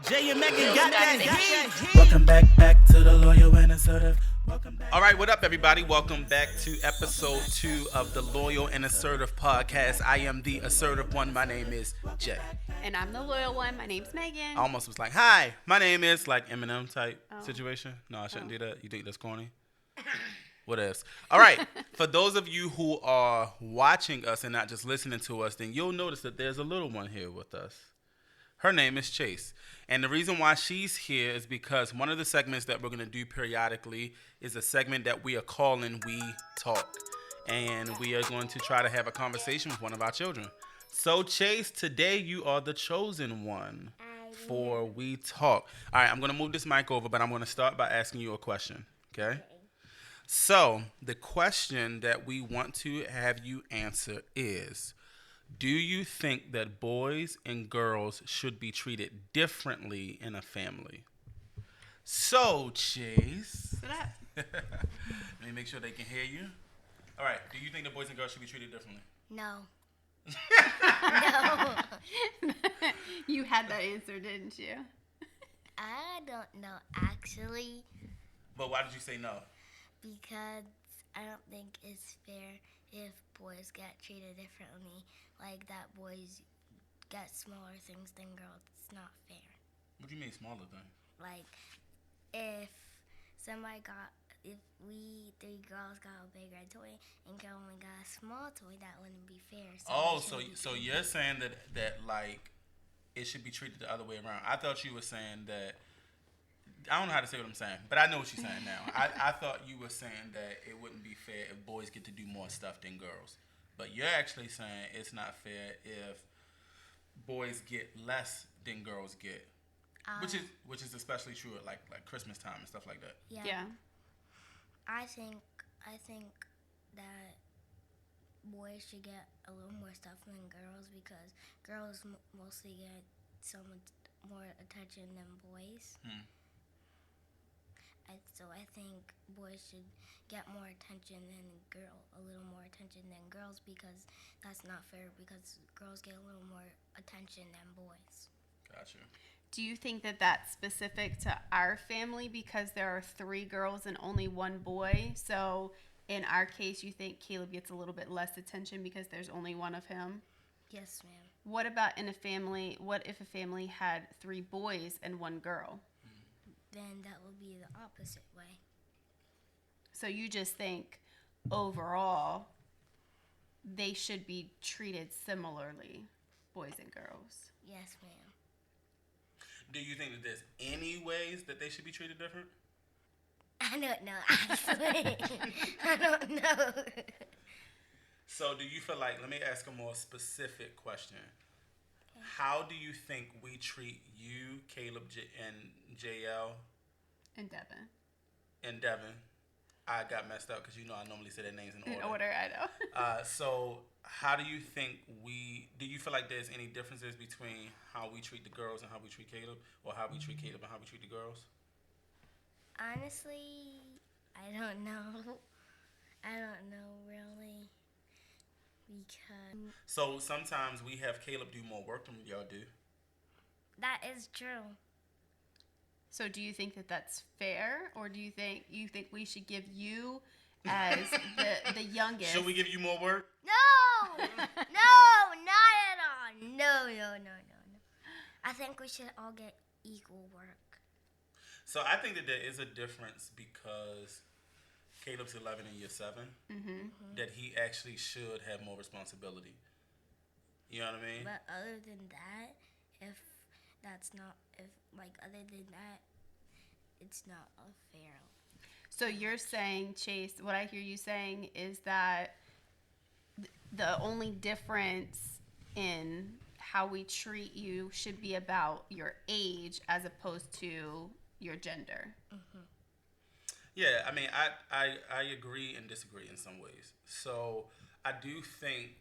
Jay and Megan got that heat. Welcome back to the Loyal and Assertive. All right, what up, everybody? Welcome back to episode 2 of the Loyal and Assertive podcast. I am the assertive one. My name is Jay. And I'm the loyal one. My name's Megan. I almost was like, hi, my name is, like Eminem type situation. No, I shouldn't do that. You think that's corny? What else? All right. For those of you who are watching us and not just listening to us, then you'll notice that there's a little one here with us. Her name is Chaise. And the reason why she's here is because one of the segments that we're going to do periodically is a segment that we are calling We Talk. And we are going to try to have a conversation with one of our children. So, Chaise, today you are the chosen one for We Talk. All right, I'm going to move this mic over, but I'm going to start by asking you a question, okay? So, the question that we want to have you answer is, do you think that boys and girls should be treated differently in a family? So, Chaise. Sit up. Let me make sure they can hear you. All right. Do you think that boys and girls should be treated differently? No. You had that answer, didn't you? I don't know, actually, But why did you say no? because I don't think it's fair if boys get treated differently, like that boys get smaller things than girls. It's not fair. What do you mean smaller things? Like, if we three girls got a bigger toy and girl only got a small toy, that wouldn't be fair. So you're saying that like it should be treated the other way around. I thought you were saying that. I don't know how to say what I'm saying, but I know what you're saying now. I thought you were saying that it wouldn't be fair if boys get to do more stuff than girls. But you're actually saying it's not fair if boys get less than girls get. Which is especially true at like Christmas time and stuff like that. Yeah. I think that boys should get a little more stuff than girls because girls mostly get so much more attention than boys. So I think boys should get more attention than a little more attention than girls, because that's not fair, because girls get a little more attention than boys. Gotcha. Do you think that that's specific to our family because there are 3 girls and only 1 boy? So in our case, you think Caleb gets a little bit less attention because there's only 1 of him? Yes, ma'am. What about in a family? What if a family had 3 boys and 1 girl? Then that would be the opposite way. So you just think overall they should be treated similarly, boys and girls? Yes, ma'am. Do you think that there's any ways that they should be treated different? I don't know, actually. I don't know. So do you feel like, let me ask a more specific question. Okay. How do you think we treat you, Caleb, and JL? And Devin. And Devin. I got messed up because I normally say their names in order. In order, I know. So how do you think do you feel like there's any differences between how we treat the girls and how we treat Caleb, or how we treat Caleb and how we treat the girls? Honestly, I don't know. I don't know, really. Because... So sometimes we have Caleb do more work than y'all do. That is true. So do you think that that's fair, or do you think we should give you as the youngest? Should we give you more work? No! No, not at all. No. I think we should all get equal work. So I think that there is a difference because Caleb's 11 and you're 7. That he actually should have more responsibility. You know what I mean? But other than that, it's not fair. So you're saying, Chaise, what I hear you saying is that the only difference in how we treat you should be about your age as opposed to your gender. Yeah, I mean, I agree and disagree in some ways. So I do think,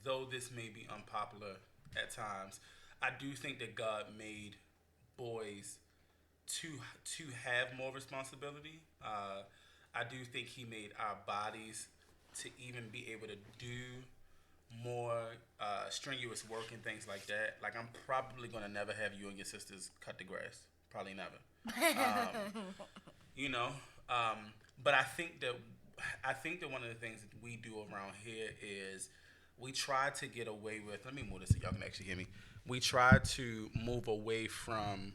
though this may be unpopular at times, I do think that God made boys to have more responsibility. I do think he made our bodies to even be able to do more strenuous work and things like that, like I'm probably gonna never have you and your sisters cut the grass. Probably never. You know, but I think that one of the things that we do around here is we try to get away with. Let me move this so y'all can actually hear me. We try to move away from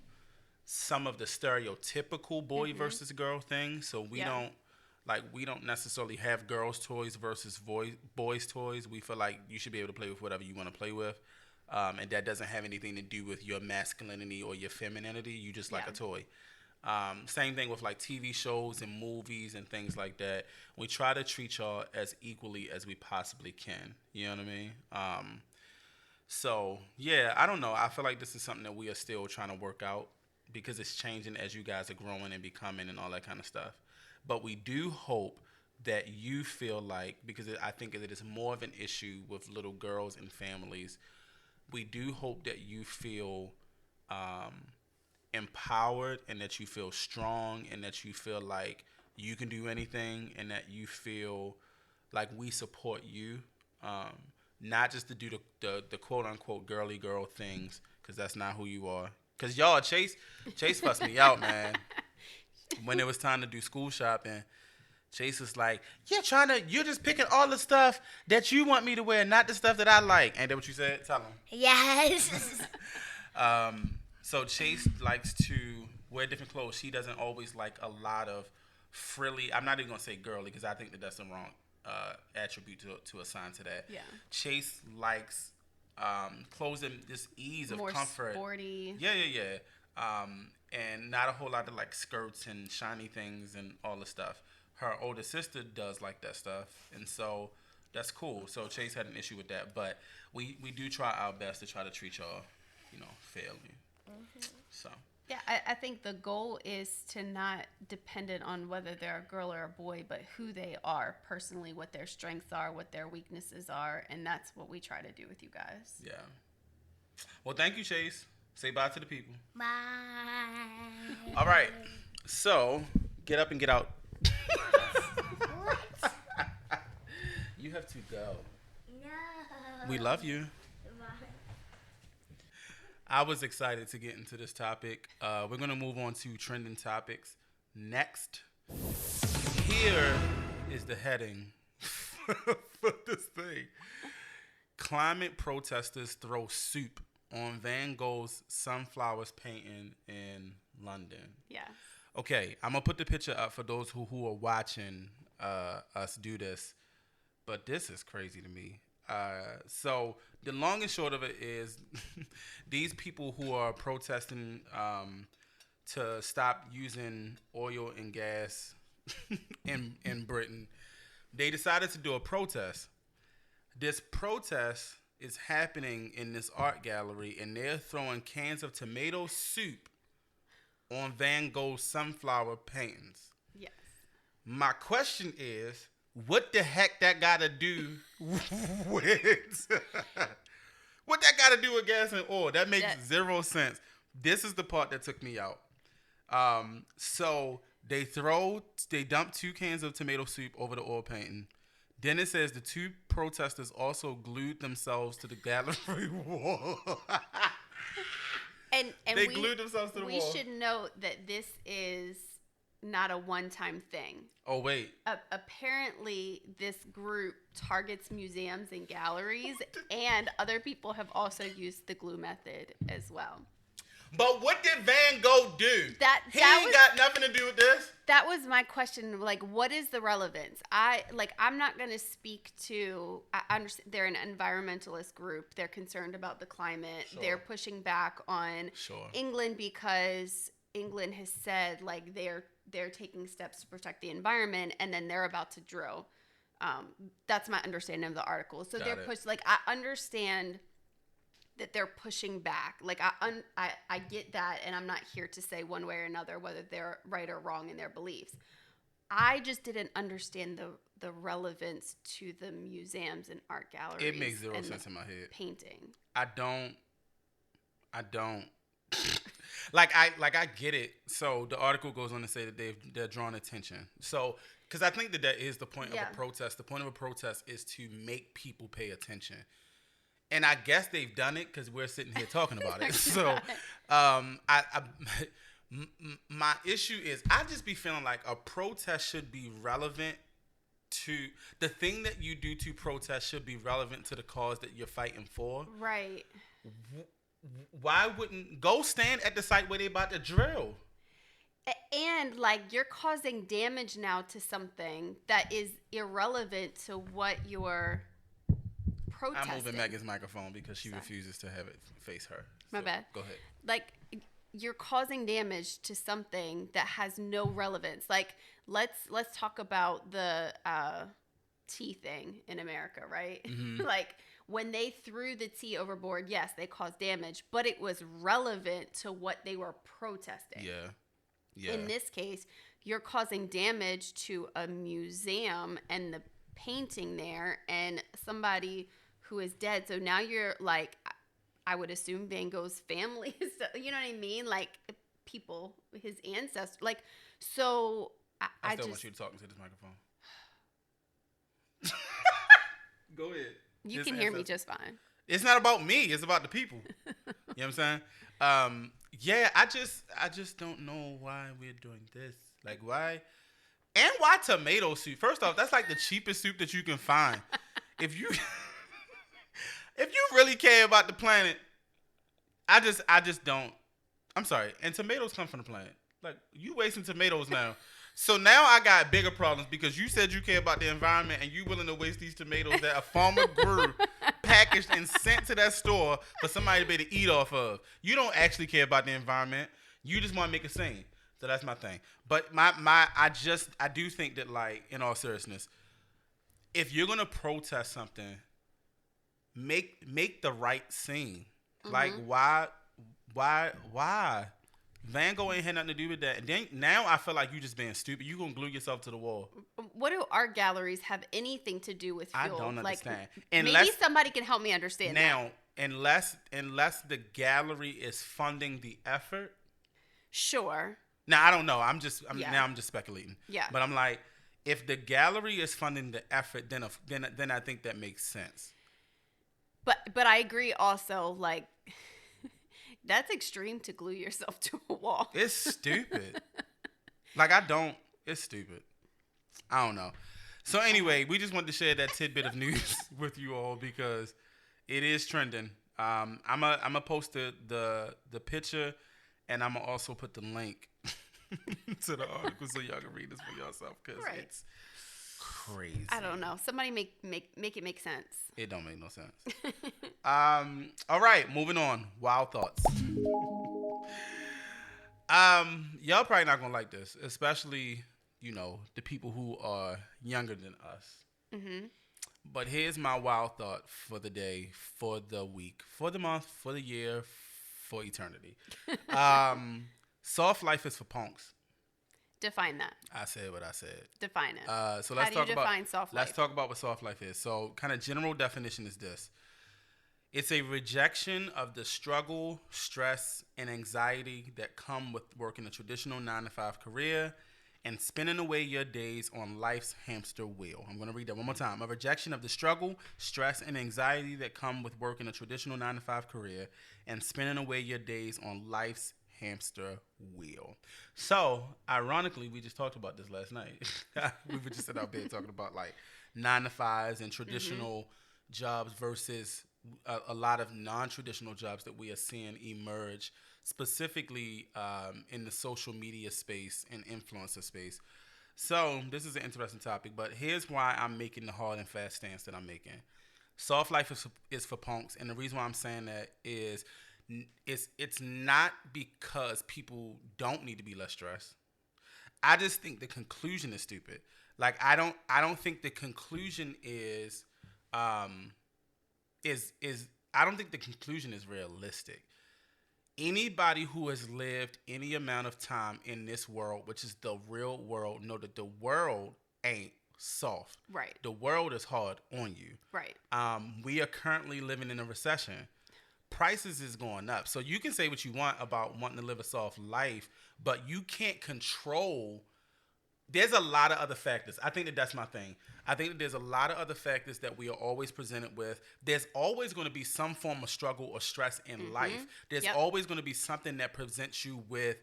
some of the stereotypical boy versus girl things. So we don't necessarily have girls' toys versus boys' toys. We feel like you should be able to play with whatever you want to play with. And that doesn't have anything to do with your masculinity or your femininity. You just like a toy. Same thing with like TV shows and movies and things like that. We try to treat y'all as equally as we possibly can. You know what I mean? So yeah, I don't know. I feel like this is something that we are still trying to work out because it's changing as you guys are growing and becoming and all that kind of stuff. But we do hope that you feel like, because I think that it is more of an issue with little girls and families, we do hope that you feel empowered and that you feel strong and that you feel like you can do anything and that you feel like we support you. Not just to do the quote unquote girly girl things, because that's not who you are. Because y'all, Chase fussed me out, man. When it was time to do school shopping, Chase was like, you're just picking all the stuff that you want me to wear, not the stuff that I like. Ain't that what you said? Tell him. Yes. So Chase likes to wear different clothes. She doesn't always like a lot of frilly. I'm not even gonna say girly because I think that that's the wrong attribute to assign to that. Yeah. Chase likes clothes and this ease of More comfort. sporty. Yeah. And not a whole lot of like skirts and shiny things and all the stuff. Her older sister does like that stuff, and so that's cool. So Chase had an issue with that, but we do try our best to try to treat y'all, fairly. So. Yeah, I think the goal is to not dependent on whether they're a girl or a boy, but who they are personally, what their strengths are, what their weaknesses are, and that's what we try to do with you guys. Yeah. Well, thank you, Chase. Say bye to the people. Bye. All right. So, get up and get out. What? You have to go. No. We love you. Bye. I was excited to get into this topic. We're going to move on to trending topics next. Here is the heading for this thing. Climate protesters throw soup on Van Gogh's sunflowers painting in London. Yeah. Okay, I'm going to put the picture up for those who are watching us do this. But this is crazy to me. So the long and short of it is these people who are protesting to stop using oil and gas in Britain, they decided to do a protest. This protest is happening in this art gallery, and they're throwing cans of tomato soup on Van Gogh's sunflower paintings. Yes. My question is, what the heck that got to do with what that got to do with gas and oil? That makes zero sense. This is the part that took me out. So they dump 2 cans of tomato soup over the oil painting. Then it says the 2 protesters also glued themselves to the gallery wall. And they glued themselves to the wall. We should note that this is not a one-time thing. Oh, wait. Apparently, this group targets museums and galleries, and other people have also used the glue method as well. But what did Van Gogh do? He ain't got nothing to do with this. That was my question. Like, what is the relevance? I'm not going to speak to. I understand they're an environmentalist group. They're concerned about the climate. Sure. They're pushing back on England because England has said like they're taking steps to protect the environment, and then they're about to drill. That's my understanding of the article. So I understand that they're pushing back. Like I get that, and I'm not here to say one way or another whether they're right or wrong in their beliefs. I just didn't understand the relevance to the museums and art galleries. It makes zero sense in my head. Painting. I don't. I get it. So the article goes on to say that they're drawing attention. So Because I think that is the point Yeah. of a protest. The point of a protest is to make people pay attention. And I guess they've done it because we're sitting here talking about it. So, my issue is I just be feeling like a protest should be relevant to the thing that you do to protest should be relevant to the cause that you're fighting for. Right. Why wouldn't go stand at the site where they about to drill? And like you're causing damage now to something that is irrelevant to what you're protesting. I'm moving Megan's microphone because she refuses to have it face her. My bad. Go ahead. Like you're causing damage to something that has no relevance. Like let's talk about the tea thing in America, right? Mm-hmm. Like when they threw the tea overboard, yes, they caused damage, but it was relevant to what they were protesting. Yeah. Yeah. In this case, you're causing damage to a museum and the painting there and somebody who is dead. So now you're like, I would assume Van Gogh's family is, you know what I mean? Like people, his ancestors. Like, so I still just want you to talk into this microphone. Go ahead. You His can hear me ancestors. just fine. It's not about me. It's about the people. You know what I'm saying? Yeah, I just don't know why we're doing this. Like, why? And why tomato soup? First off, that's like the cheapest soup that you can find. If you really care about the planet, I just don't. I'm sorry. And tomatoes come from the planet. Like, you wasting tomatoes now. So now I got bigger problems because you said you care about the environment and you willing to waste these tomatoes that a farmer grew, packaged and sent to that store for somebody to be able to eat off of. You don't actually care about the environment. You just want to make a scene. So that's my thing. But I do think that, like, in all seriousness, if you're gonna protest something, make the right scene. Mm-hmm. Like, why? Van Gogh ain't had nothing to do with that. And then now I feel like you just being stupid. You gonna glue yourself to the wall. What do art galleries have anything to do with fuel? I don't understand. Like, maybe somebody can help me understand now, unless the gallery is funding the effort. Sure. Now I don't know. I'm just speculating. Yeah. But I'm like, if the gallery is funding the effort, then I think that makes sense. But I agree also, like, that's extreme to glue yourself to a wall. It's stupid. It's stupid. I don't know. So anyway, we just wanted to share that tidbit of news with you all because it is trending. I'm gonna post the picture and I'm gonna also put the link to the article so y'all can read this for yourself because it's crazy. I don't know. Somebody make it make sense. It don't make no sense. All right, moving on. Wild thoughts. Y'all probably not gonna like this, especially the people who are younger than us. Mm-hmm. But here's my wild thought for the day, for the week, for the month, for the year, for eternity. Soft life is for punks. Define that. I said what I said. Define it. So let's talk about soft life? Let's talk about what soft life is. So, kind of general definition is this: it's a rejection of the struggle, stress, and anxiety that come with working a traditional 9-to-5 career and spending away your days on life's hamster wheel. I'm going to read that one more time. A rejection of the struggle, stress, and anxiety that come with working a traditional 9-to-5 career and spending away your days on life's hamster wheel. So, ironically, we just talked about this last night. We were just in our bed talking about like 9-to-5s and traditional jobs versus a lot of non-traditional jobs that we are seeing emerge, specifically in the social media space and influencer space. So, this is an interesting topic, but here's why I'm making the hard and fast stance that I'm making. Soft life is for punks, and the reason why I'm saying that is it's not because people don't need to be less stressed. I just think the conclusion is stupid. Like I don't think the conclusion is I don't think the conclusion is realistic. Anybody who has lived any amount of time in this world, which is the real world, know that the world ain't soft. Right. The world is hard on you. Right. We are currently living in a recession. Prices is going up. So you can say what you want about wanting to live a soft life, but you can't control there's a lot of other factors. I think that that's my thing. I think that there's a lot of other factors that we are always presented with. There's always going to be some form of struggle or stress in life. There's always going to be something that presents you with,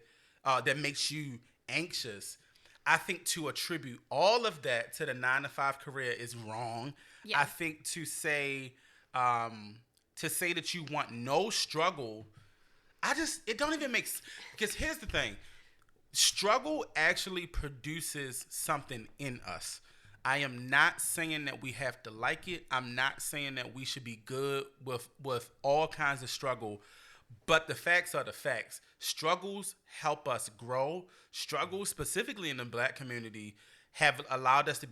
that makes you anxious. I think to attribute all of that to the 9-to-5 career is wrong. Yeah. I think to say that you want no struggle, it don't even make sense. Because here's the thing. Struggle actually produces something in us. I am not saying that we have to like it. I'm not saying that we should be good with all kinds of struggle. But the facts are the facts. Struggles help us grow. Struggles, specifically in the Black community, have allowed us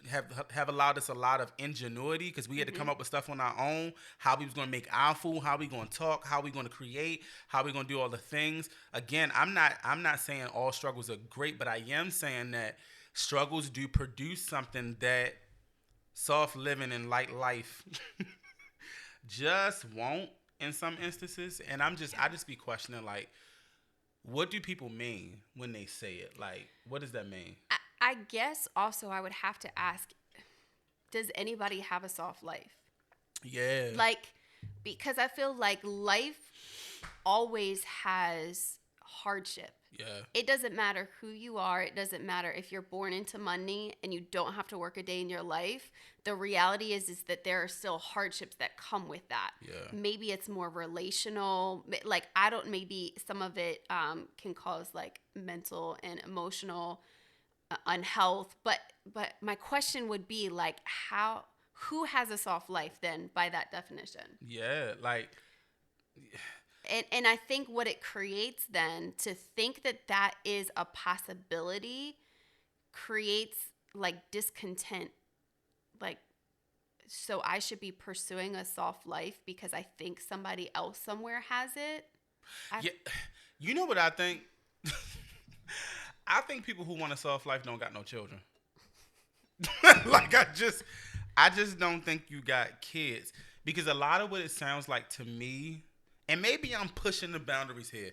have allowed us a lot of ingenuity, because we had to come up with stuff on our own. How we was going to make our food, how we going to talk, how we going to create, how we going to do all the things. Again, I'm not saying all struggles are great, but I am saying that struggles do produce something that soft living and light life just won't in some instances. And I just be questioning, like, what do people mean when they say it? Like, what does that mean? I guess also I would have to ask, does anybody have a soft life? Yeah. Like, because I feel like life always has hardship. Yeah. It doesn't matter who you are. It doesn't matter if you're born into money and you don't have to work a day in your life. The reality is that there are still hardships that come with that. Yeah. Maybe it's more relational. Like, maybe some of it can cause like mental and emotional unhealth. But my question would be, like, who has a soft life then by that definition? Yeah. Like, And I think what it creates then, to think that is a possibility, creates like discontent. Like, so I should be pursuing a soft life because I think somebody else somewhere has it. Yeah. You know what I think? I think people who want a soft life don't got no children. Like, I just don't think you got kids, because a lot of what it sounds like to me, and maybe I'm pushing the boundaries here,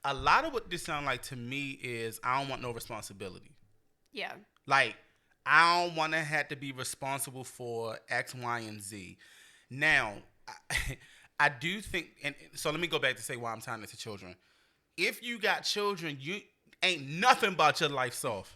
a lot of what this sounds like to me is I don't want no responsibility. Yeah. Like, I don't want to have to be responsible for X, Y, and Z. Now, I do think, and so let me go back to say why I'm tying it to children. If you got children, you ain't nothing about your life soft.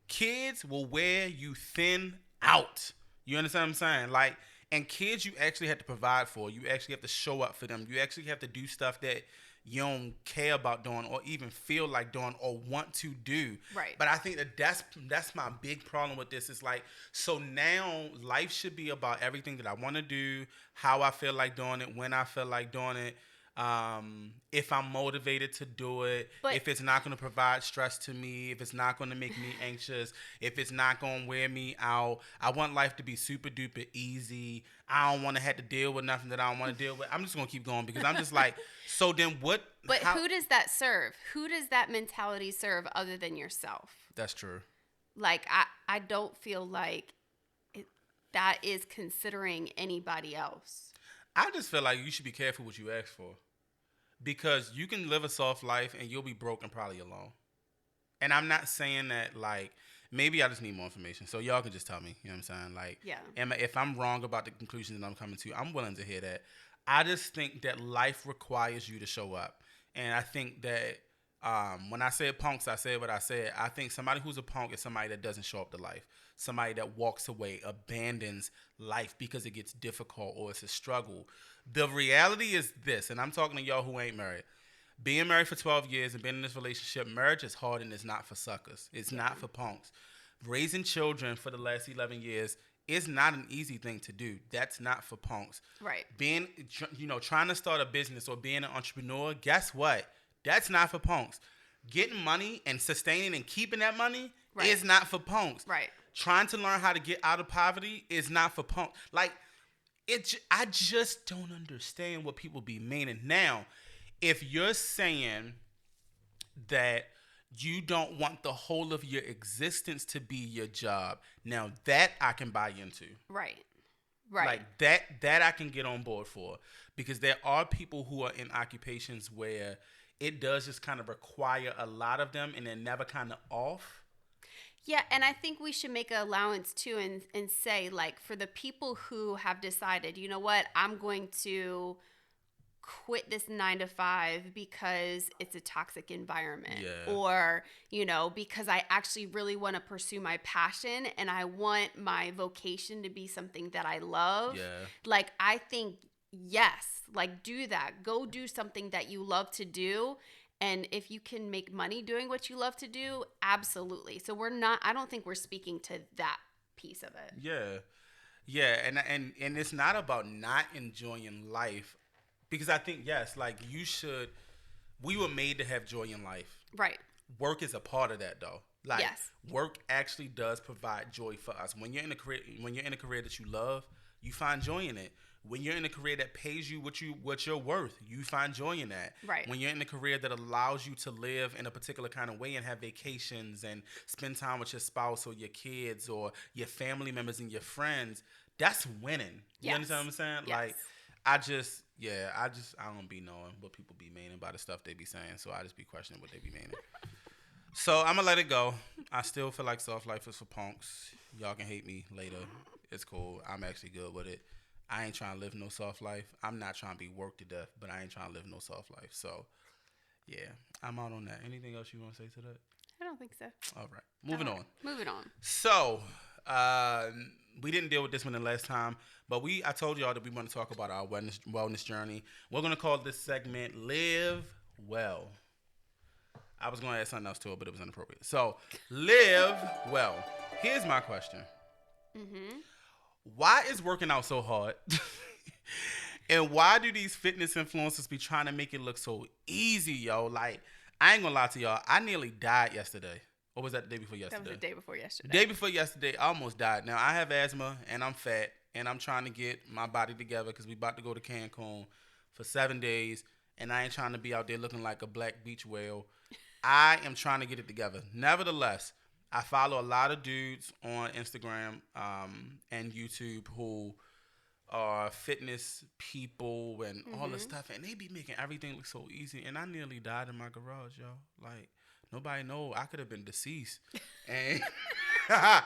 Kids will wear you thin out. You understand what I'm saying? Like, and kids you actually have to provide for. You actually have to show up for them. You actually have to do stuff that you don't care about doing or even feel like doing or want to do. Right. But I think that's my big problem with this. Is like, so now life should be about everything that I want to do, how I feel like doing it, when I feel like doing it. If I'm motivated to do it, if it's not going to provide stress to me, if it's not going to make me anxious, if it's not going to wear me out. I want life to be super duper easy. I don't want to have to deal with nothing that I don't want to deal with. I'm just going to keep going, because I'm just like, so then what? But who does that serve? Who does that mentality serve other than yourself? That's true. Like, I don't feel like that is considering anybody else. I just feel like you should be careful what you ask for. Because you can live a soft life and you'll be broke and probably alone. And I'm not saying that, like, maybe I just need more information. So y'all can just tell me, you know what I'm saying? Like, yeah. If I'm wrong about the conclusions that I'm coming to, I'm willing to hear that. I just think that life requires you to show up. And I think that when I said punks, I said what I said. I think somebody who's a punk is somebody that doesn't show up to life. Somebody that walks away, abandons life because it gets difficult or it's a struggle. The reality is this, and I'm talking to y'all who ain't married. Being married for 12 years and being in this relationship, marriage is hard and it's not for suckers. It's not for punks. Raising children for the last 11 years is not an easy thing to do. That's not for punks. Right. Being, trying to start a business or being an entrepreneur, guess what? That's not for punks. Getting money and sustaining and keeping that money is not for punks. Right. Trying to learn how to get out of poverty is not for punks. Like, I just don't understand what people be meaning. Now, if you're saying that you don't want the whole of your existence to be your job, now that I can buy into. Right. Right. Like, that I can get on board for. Because there are people who are in occupations where it does just kind of require a lot of them and they're never kind of off. Yeah, and I think we should make an allowance too and say, like, for the people who have decided, you know what, I'm going to quit this 9 to 5 because it's a toxic environment, Yeah. or, you know, because I actually really want to pursue my passion and I want my vocation to be something that I love. Yeah. Like, I think, yes, like, do that. Go do something that you love to do. And if you can make money doing what you love to do, absolutely. So I don't think we're speaking to that piece of it. Yeah. Yeah, and it's not about not enjoying life, because I think, yes, like, we were made to have joy in life. Right. Work is a part of that, though. Like, Yes. work actually does provide joy for us. When you're in a career that you love, you find joy in it. When you're in a career that pays you what you're worth, you find joy in that. Right. When you're in a career that allows you to live in a particular kind of way and have vacations and spend time with your spouse or your kids or your family members and your friends, that's winning. You Yes. understand what I'm saying? Yes. Like, I don't be knowing what people be meaning by the stuff they be saying, so I just be questioning what they be meaning. So I'm gonna let it go. I still feel like soft life is for punks. Y'all can hate me later. It's cool. I'm actually good with it. I ain't trying to live no soft life. I'm not trying to be worked to death, but I ain't trying to live no soft life. So, yeah, I'm out on that. Anything else you want to say to that? I don't think so. All right. Moving on. Moving on. So, we didn't deal with this one the last time, but I told y'all that we want to talk about our wellness journey. We're going to call this segment Live Well. I was going to add something else to it, but it was inappropriate. So, live well. Here's my question. Mm-hmm. Why is working out so hard? And why do these fitness influencers be trying to make it look so easy, yo? Like, I ain't gonna lie to y'all. I nearly died yesterday. Or was that the day before yesterday? That was the day before yesterday. Day before yesterday, I almost died. Now, I have asthma, and I'm fat, and I'm trying to get my body together because we about to go to Cancun for 7 days, and I ain't trying to be out there looking like a black beach whale. I am trying to get it together. Nevertheless, I follow a lot of dudes on Instagram and YouTube who are fitness people and all this stuff, and they be making everything look so easy. And I nearly died in my garage, yo. Like, nobody know. I could have been deceased, and I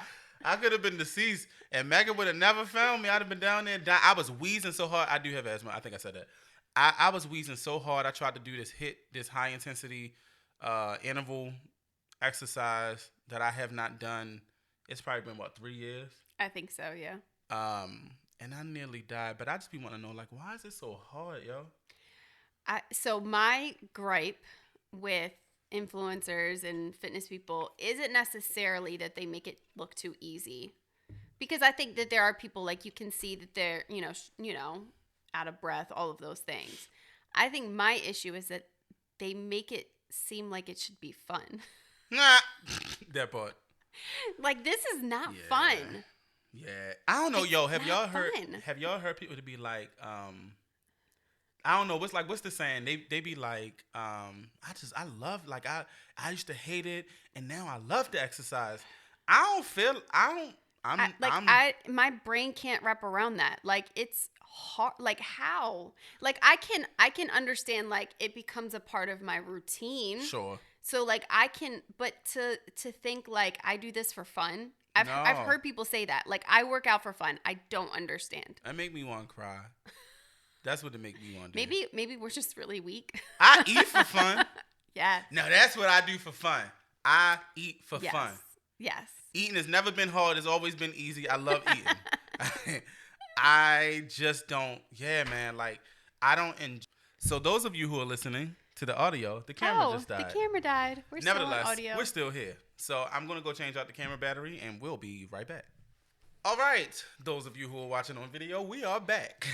could have been deceased, and Megan would have never found me. I'd have been down there. I was wheezing so hard. I do have asthma. I think I said that. I was wheezing so hard. I tried to do this high intensity interval exercise that I have not done. It's probably been 3 years. I think so, yeah. And I nearly died, but I just be wanting to know, like, why is it so hard, yo? So my gripe with influencers and fitness people isn't necessarily that they make it look too easy, because I think that there are people, like, you can see that they're, you know, out of breath, all of those things. I think my issue is that they make it seem like it should be fun. Nah, that part. Like, this is not Yeah. fun. Yeah, I don't know, yo. Have y'all not heard? fun. Have y'all heard people to be like, I don't know. What's the saying? They be like, I love, like, I used to hate it, and now I love to exercise. My brain can't wrap around that. Like, it's hard. Like, how? Like, I can understand, like, it becomes a part of my routine. Sure. So, like, but to think, like, I do this for fun. I've heard people say that. Like, I work out for fun. I don't understand. That make me want to cry. That's what it make me want to do. Maybe we're just really weak. I eat for fun. Yeah. No, that's what I do for fun. I eat for fun. Yes. Eating has never been hard. It's always been easy. I love eating. I just don't. Yeah, man. Like, I don't enjoy. So those of you who are listening to the audio, the camera just died. The camera died. We're still on Nevertheless, audio. we're still here. So I'm going to go change out the camera battery, and we'll be right back. All right. Those of you who are watching on video, we are back.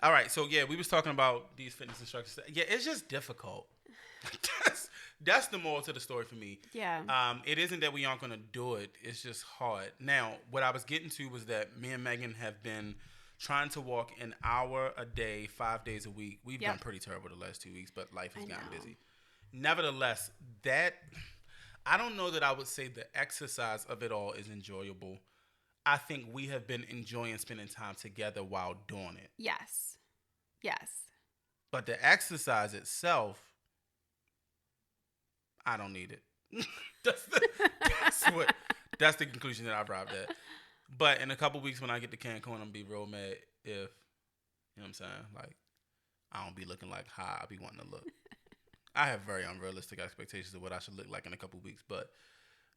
All right. So, yeah, we was talking about these fitness instructors. Yeah, it's just difficult. That's the moral to the story for me. Yeah. It isn't that we aren't going to do it. It's just hard. Now, what I was getting to was that me and Megan have been trying to walk an hour a day, 5 days a week. We've done pretty terrible the last 2 weeks, but life has gotten busy. Nevertheless, I don't know that I would say the exercise of it all is enjoyable. I think we have been enjoying spending time together while doing it. Yes. Yes. But the exercise itself, I don't need it. That's the conclusion that I arrived at. But in a couple weeks when I get to Cancun, I'm gonna be real mad if, you know what I'm saying, like, I don't be looking like how I be wanting to look. I have very unrealistic expectations of what I should look like in a couple weeks, but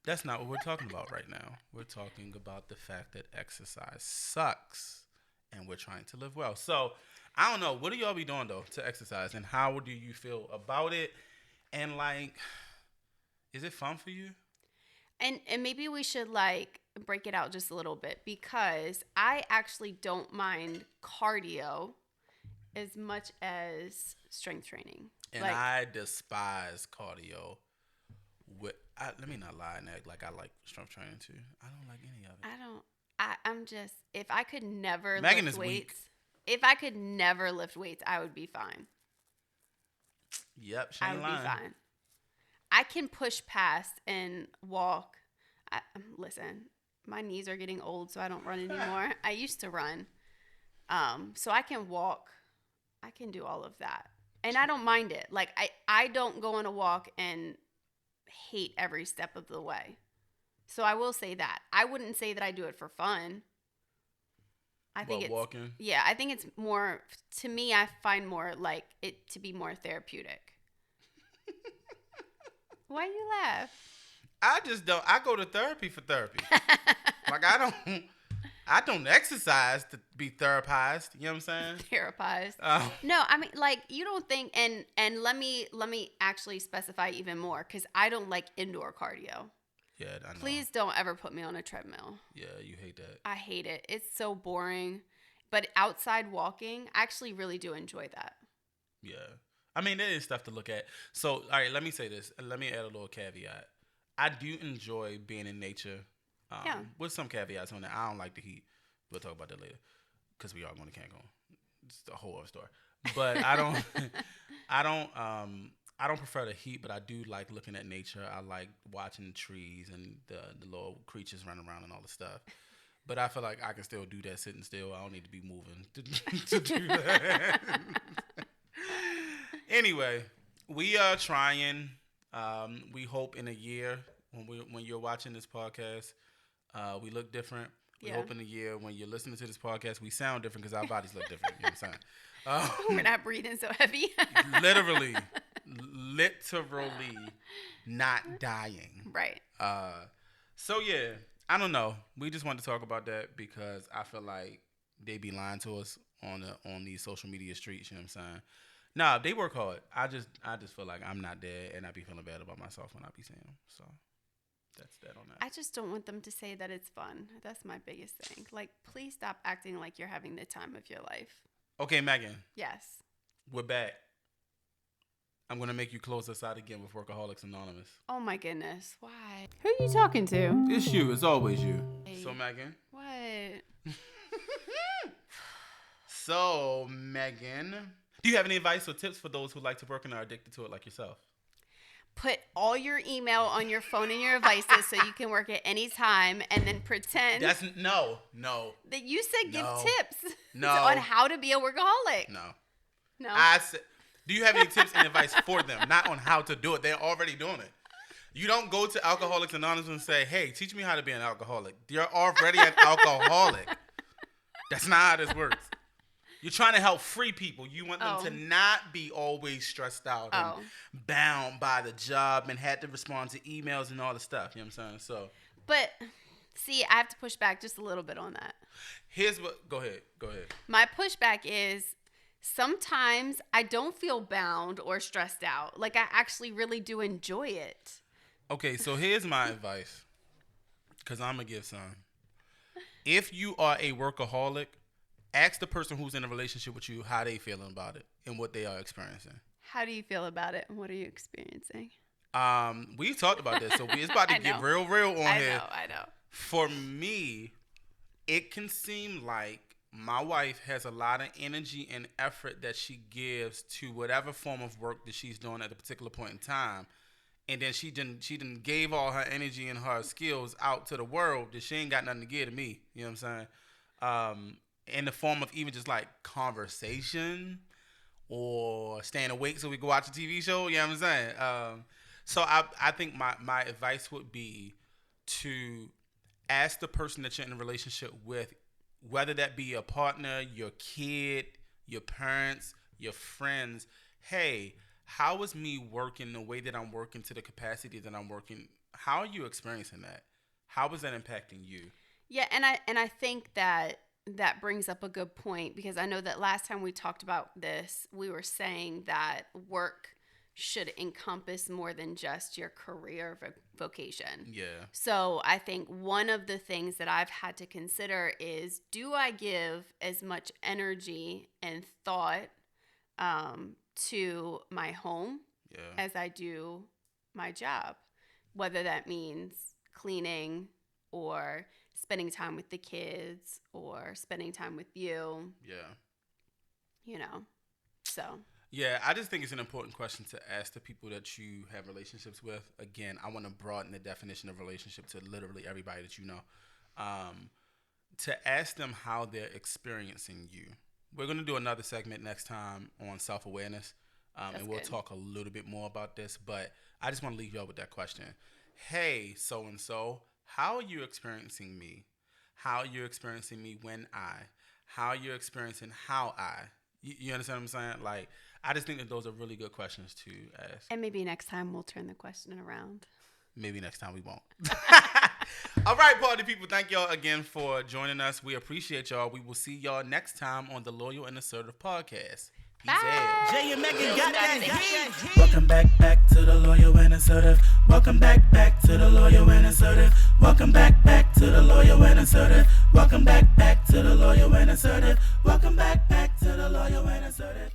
that's not what we're talking about right now. We're talking about the fact that exercise sucks and we're trying to live well. So, I don't know. What do y'all be doing, though, to exercise? And how do you feel about it? And, like, is it fun for you? And maybe we should, like, break it out just a little bit, because I actually don't mind cardio as much as strength training. And like, I despise cardio. Let me not lie and act like I like strength training too. I don't like any of it. I'm just, if I could never Megan lift is weights, weak. if I could never lift weights, I would be fine. Yep, she I ain't would lying. be fine. I can push past and walk. Listen, my knees are getting old, so I don't run anymore. I used to run. So I can walk. I can do all of that. And I don't mind it. Like, I don't go on a walk and hate every step of the way. So I will say that. I wouldn't say that I do it for fun. I think it's walking? Yeah, I think it's more, to me, I find more like it to be more therapeutic. Why you laugh? I just don't. I go to therapy for therapy. Like, I don't exercise to be therapized. You know what I'm saying? Therapized. No, I mean, like, you don't think, and let me actually specify even more, because I don't like indoor cardio. Yeah, I know. Please don't ever put me on a treadmill. Yeah, you hate that. I hate it. It's so boring. But outside walking, I actually really do enjoy that. Yeah. I mean, there is stuff to look at. So, all right, let me say this. Let me add a little caveat. I do enjoy being in nature. With some caveats on that. I don't like the heat. We'll talk about that later, because we are going to Cancun. It's a whole other story. But I don't prefer the heat, but I do like looking at nature. I like watching the trees and the little creatures running around and all the stuff. But I feel like I can still do that sitting still. I don't need to be moving to do that. Anyway, we are trying. We hope in a year, when you're watching this podcast, we look different. We hope in a year when you're listening to this podcast, we sound different because our bodies look different. You know what I'm saying? We're not breathing so heavy. literally not dying. Right. So yeah, I don't know. We just wanted to talk about that because I feel like they be lying to us on these social media streets. You know what I'm saying? Nah, they work hard. I just feel like I'm not there, and I be feeling bad about myself when I be seeing them. So that's that on that. I just don't want them to say that it's fun. That's my biggest thing. Like, please stop acting like you're having the time of your life. Okay, Megan. Yes. We're back. I'm going to make you close us out again with Workaholics Anonymous. Oh, my goodness. Why? Who are you talking to? It's you. It's always you. Hey. So, Megan. What? So, Megan, do you have any advice or tips for those who like to work and are addicted to it like yourself? Put all your email on your phone and your devices so you can work at any time, and then pretend. No. That you said give tips. No. On how to be a workaholic. No. I said, do you have any tips and advice for them? Not on how to do it. They're already doing it. You don't go to Alcoholics Anonymous and say, hey, teach me how to be an alcoholic. You're already an alcoholic. That's not how this works. You're trying to help free people. You want them to not be always stressed out and bound by the job and had to respond to emails and all the stuff. You know what I'm saying? So, but see, I have to push back just a little bit on that. Go ahead. My pushback is sometimes I don't feel bound or stressed out. Like, I actually really do enjoy it. Okay, so here's my advice, because I'm going to give some. If you are a workaholic, ask the person who's in a relationship with you how they feeling about it and what they are experiencing. How do you feel about it, and what are you experiencing? We've talked about this, so it's about to get real on here. I know. For me, it can seem like my wife has a lot of energy and effort that she gives to whatever form of work that she's doing at a particular point in time. And then she didn't gave all her energy and her skills out to the world that she ain't got nothing to give to me. You know what I'm saying? In the form of even just like conversation or staying awake so we can watch a TV show. You know what I'm saying? So I think my advice would be to ask the person that you're in a relationship with, whether that be your partner, your kid, your parents, your friends, hey, how is me working the way that I'm working to the capacity that I'm working? How are you experiencing that? How is that impacting you? Yeah, and I think that brings up a good point, because I know that last time we talked about this, we were saying that work should encompass more than just your career vocation. Yeah. So I think one of the things that I've had to consider is, do I give as much energy and thought to my home as I do my job? Whether that means cleaning or spending time with the kids or spending time with you. Yeah. You know, so. Yeah, I just think it's an important question to ask the people that you have relationships with. Again, I want to broaden the definition of relationship to literally everybody that you know. To ask them how they're experiencing you. We're going to do another segment next time on self-awareness, and we'll talk a little bit more about this. But I just want to leave y'all with that question. Hey, so-and-so, how are you experiencing me? How are you experiencing me when I? How are you experiencing how I? You understand what I'm saying? Like, I just think that those are really good questions to ask. And maybe next time we'll turn the question around. Maybe next time we won't. All right, party people. Thank y'all again for joining us. We appreciate y'all. We will see y'all next time on the Loyal and Assertive Podcast. Peace out. Jay and Megan got that heat. Welcome back to the Loyal and Assertive. Welcome back to the Loyal and Assertive. Welcome back to the Loyal and Assertive. Welcome back to the Loyal and Assertive. Welcome back to the Loyal and Assertive.